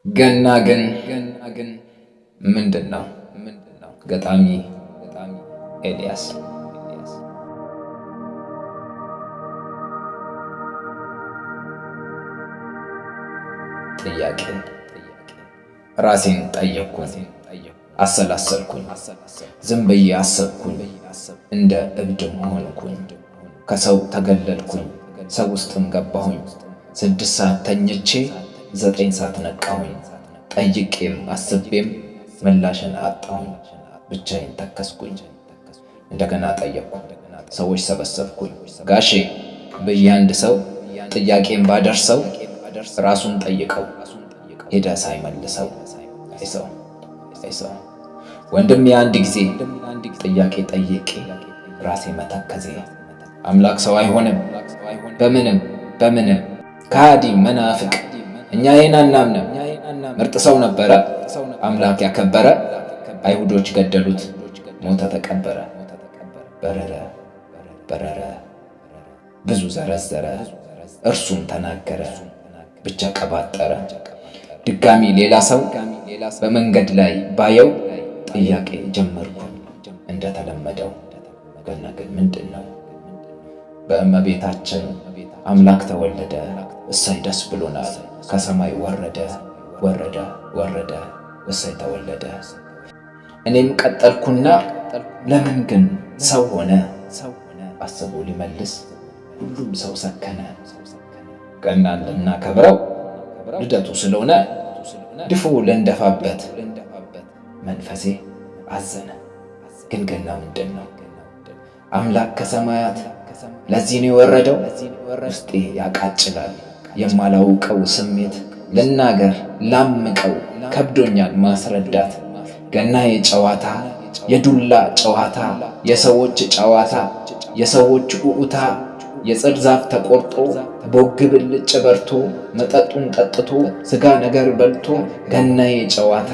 ገና ግን ምንድነው? ገጣሚ ኤልያስ። ጥያቄ ራሴን ጠየቅኩኝ፣ አሰላሰልኩኝ፣ ዝም ብዬ አሰብኩኝ፣ እንደ እብድም ሆንኩኝ። ከሰው ተገለልኩኝ፣ ሰው ውስጥም ገባሁኝ። 6 ሰዓት ተኝቼ 9 ሰዓት ነቃሁኝ። ጠይቄም አስቤም ምላሽን አጣሁኝ። ብቻዬን ተከስኩኝ። እንደገና ጠየቅኩ፣ ሰዎች ሰበሰብኩኝ። ጋሼ ብዬ አንድ ሰው ጥያቄን ባደርሰው ራሱን ጠይቀው ሄደ ሳይመልሰው። አይሰው ወንድም የአንድ ጊዜ ጥያቄ ጠይቄ ራሴ መተከዜ። አምላክ ሰው አይሆንም በምንም ከሃዲ መናፍቅ እኛ ይህን አናምንም። ምርጥ ሰው ነበረ አምላክ ያከበረ። አይሁዶች ገደሉት ሞተ ተቀበረ። በረረ ብዙ ዘረዘረ እርሱም ተናገረ ብቻ ቀባጠረ። ድጋሚ ሌላ ሰው በመንገድ ላይ ባየው ጥያቄ ጀመርኩ እንደተለመደው። ገና ግን ምንድነው? በእመቤታችን አምላክ ተወለደ፣ እሰይ ደስ ብሎናል። ከሰማይ ወረደ እሰይ ተወለደ። እኔም ቀጠልኩና ለምን ግን ሰው ሆነ? አስቦ ሊመልስ ሁሉም ሰው ሰከነ። ገናን ልናከብረው ልደቱ ስለሆነ ድፎ ልንደፋበት መንፈሴ አዘነ። ግን ገና ምንድነው? አምላክ ከሰማያት ለዚህ ነው የወረደው። ውስጤ ያቃጭላል የማላውቀው ስሜት ልናገር ላምቀው ከብዶኛል ማስረዳት። ገና የጨዋታ የዱላ ጨዋታ፣ የሰዎች ጨዋታ፣ የሰዎች ኡኡታ፣ የጽድ ዛፍ ተቆርጦ ቦግ ብልጭ በርቶ መጠጡን ጠጥቶ ስጋ ነገር በልቶ ገናዬ ጨዋታ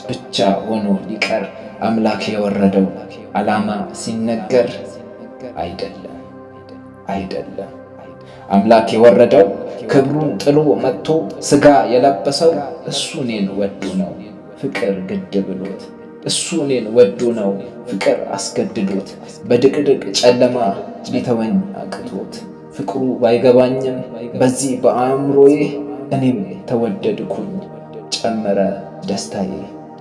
ብቻ ሆኖ ሊቀር አምላክ የወረደው ዓላማ ሲነገር አይደለም። አምላክ የወረደው ክብሩን ጥሎ መጥቶ ስጋ የለበሰው እሱ እኔን ወዶ ነው ፍቅር ግድ ብሎት። እሱ እኔን ወዶ ነው ፍቅር አስገድዶት። በድቅድቅ ጨለማ ሊተወኝ አቅቶት ፍቅሩ ባይገባኝም በዚህ በአእምሮዬ እኔም ተወደድኩኝ። ጨመረ ደስታዬ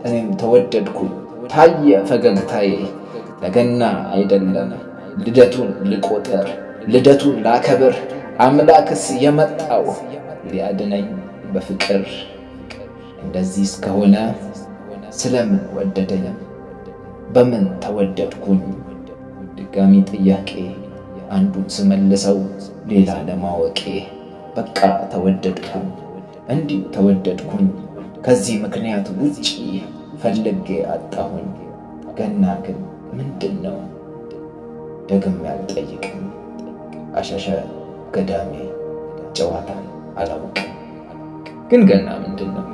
እኔም ተወደድኩኝ። ታየ ፈገግታዬ። ለገና አይደለም ልደቱን ልቆጥር ልደቱን ላከብር። አምላክስ የመጣው ሊያድነኝ በፍቅር። እንደዚህ እስከሆነ ስለምን ወደደኝ? በምን ተወደድኩኝ? ድጋሚ ጥያቄ አንዱን ስመልሰው ሌላ ለማወቄ። በቃ ተወደድኩኝ፣ እንዲሁ ተወደድኩኝ። ከዚህ ምክንያት ውጪ ፈልጌ አጣሁኝ። ገና ግን ምንድነው? ደግሜ አልጠይቅም። አሸሸ ገዳሜ ጨዋታን አላውቅም። ግን ገና ምንድነው?